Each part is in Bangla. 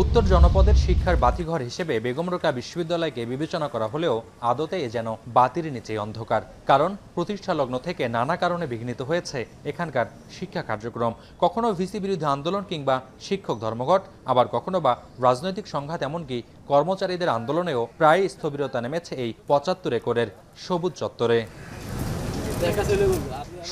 উত্তর জনপদের শিক্ষার বাতিঘর হিসেবে বেগম রোকেয়া বিশ্ববিদ্যালয়কে বিবেচনা করা হলেও আদতে এ যেন বাতির নিচেই অন্ধকার। কারণ প্রতিষ্ঠা লগ্ন থেকে নানা কারণে বিঘ্নিত হয়েছে এখানকার শিক্ষা কার্যক্রম। কখনো ভিসি বিরোধী আন্দোলন কিংবা শিক্ষক ধর্মঘট, আবার কখনো বা রাজনৈতিক সংঘাত, এমনকি কর্মচারীদের আন্দোলনেও প্রায় স্থবিরতা নেমেছে এই ৭৫ একরের সবুজ চত্বরে।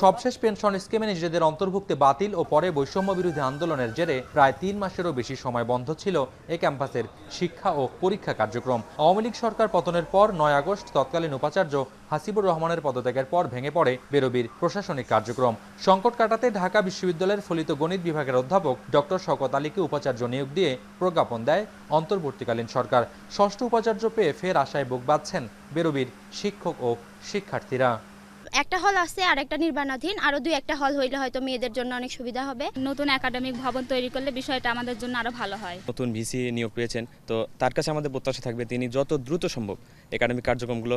সবশেষ পেনশন স্কিমে নিজেদের অন্তর্ভুক্তি বাতিল ও পরে বৈষম্য বিরোধী আন্দোলনের জেরে প্রায় ৩ মাসেরও বেশি সময় বন্ধ ছিল এ ক্যাম্পাসের শিক্ষা ও পরীক্ষা কার্যক্রম। আওয়ামী লীগ সরকার পতনের পর ৯ আগস্ট তৎকালীন উপাচার্য হাসিবুর রহমানের পদত্যাগের পর ভেঙে পড়ে বেরোবির প্রশাসনিক কার্যক্রম। সংকট কাটাতে ঢাকা বিশ্ববিদ্যালয়ের ফলিত গণিত বিভাগের অধ্যাপক ডক্টর শওকত আলীকে উপাচার্য নিয়োগ দিয়ে প্রজ্ঞাপন দেয় অন্তর্বর্তীকালীন সরকার। ষষ্ঠ উপাচার্য পেয়ে ফের আশায় বুক বাঁধছেন বেরোবির শিক্ষক ও শিক্ষার্থীরা। একটা হল আছে আর একটা নির্মাণাধীন, আরো দুই একটা হল হইলে হয়তো মেয়েদের জন্য অনেক সুবিধা হবে। নতুন একাডেমিক ভবন তৈরি করলে বিষয়টা আমাদের জন্য আরো ভালো হয়। নতুন ভিসি নিয়োগ পেয়েছেন, তো তার কাছে আমাদের প্রত্যাশা থাকবে তিনি যত দ্রুত সম্ভব একাডেমিক কার্যক্রমগুলো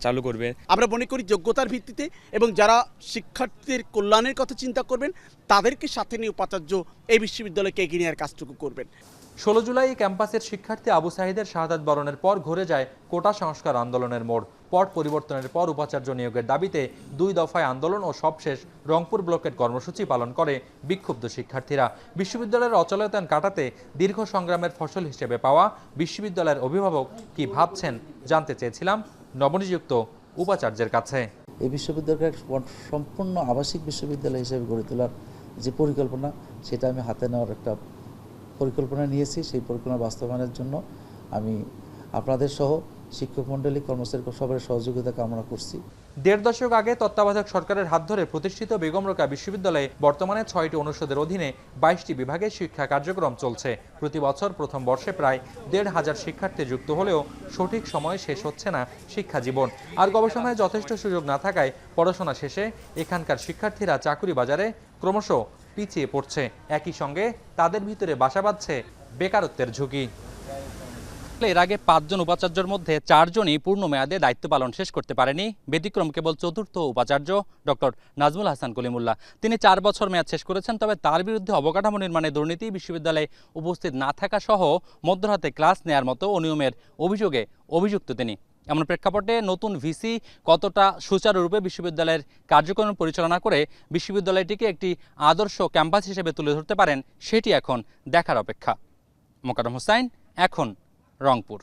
চালু করবেন। আমরা মনে করি যোগ্যতার ভিত্তিতে এবং যারা শিক্ষার্থীদের কল্যাণের কথা চিন্তা করবেন তাদেরকে সাথে নিয়ে উপাচার্য এই বিশ্ববিদ্যালয়কে এগিয়ে নেওয়ার কাজটুকু করবেন। ১৬ জুলাই ক্যাম্পাসের শিক্ষার্থী আবু সাহিদের শাহাদাত বরণের পর ঘুরে যায় কোটা সংস্কার আন্দোলনের মোড়। পট পরিবর্তনের পর উপাচার্য নিয়োগের দাবিতে ২ দফায় আন্দোলন ও সবশেষ রংপুর ব্লকের কর্মসূচি পালন করে বিক্ষুব্ধ শিক্ষার্থীরা। বিশ্ববিদ্যালয়ের অচলায়তন কাটাতে দীর্ঘ সংগ্রামের ফসল হিসেবে পাওয়া বিশ্ববিদ্যালয়ের অভিভাবক কি ভাবছেন জানতে চেয়েছিলাম নবনিযুক্ত উপাচার্যের কাছে। এই বিশ্ববিদ্যালয়কে সম্পূর্ণ আবাসিক বিশ্ববিদ্যালয় হিসেবে গড়ে তোলার যে পরিকল্পনা, সেটা আমি হাতে নেওয়ার একটা পরিকল্পনা নিয়েছি। সেই পরিকল্পনা বাস্তবায়নের জন্য আমি আপনাদের সহ শিক্ষক মণ্ডলী, কর্মচারী সবার সহযোগিতা কামনা করছি। ১.৫ দশক আগে তত্ত্বাবধায়ক সরকারের হাত ধরে প্রতিষ্ঠিত বেগম রোকেয়া বিশ্ববিদ্যালয়ে বর্তমানে ৬টি অনুষদের অধীনে ২২টি বিভাগে শিক্ষা কার্যক্রম চলছে। প্রতি বছর প্রথম বর্ষে প্রায় ১,৫০০ শিক্ষার্থী যুক্ত হলেও সঠিক সময়ে শেষ হচ্ছে না শিক্ষা জীবন। আর গবেষণায় যথেষ্ট সুযোগ না থাকায় পড়াশোনা শেষে এখানকার শিক্ষার্থীরা চাকুরি বাজারে ক্রমশ পিছিয়ে পড়ছে। একই সঙ্গে তাদের ভিতরে বাসা বাঁধছে বেকারত্বের ঝুঁকি। এর আগে ৫ জন উপাচার্যের মধ্যে ৪ জনই পূর্ণ মেয়াদে দায়িত্ব পালন শেষ করতে পারেনি। ব্যতিক্রম কেবল চতুর্থ উপাচার্য ডক্টর নাজমুল হাসান কলিমুল্লাহ। তিনি ৪ বছর মেয়াদ শেষ করেছেন, তবে তার বিরুদ্ধে অবকাঠামো নির্মাণে দুর্নীতি, বিশ্ববিদ্যালয়ে উপস্থিত না থাকা সহ মধ্যরাতে ক্লাস নেয়ার মতো অনিয়মের অভিযোগে অভিযুক্ত তিনি। এমন প্রেক্ষাপটে নতুন ভিসি কতটা সুচারুরূপে বিশ্ববিদ্যালয়ের কার্যক্রম পরিচালনা করে বিশ্ববিদ্যালয়টিকে একটি আদর্শ ক্যাম্পাস হিসেবে তুলে ধরতে পারেন, সেটি এখন দেখার অপেক্ষা। মোকাররম হোসাইন, এখন রংপুর।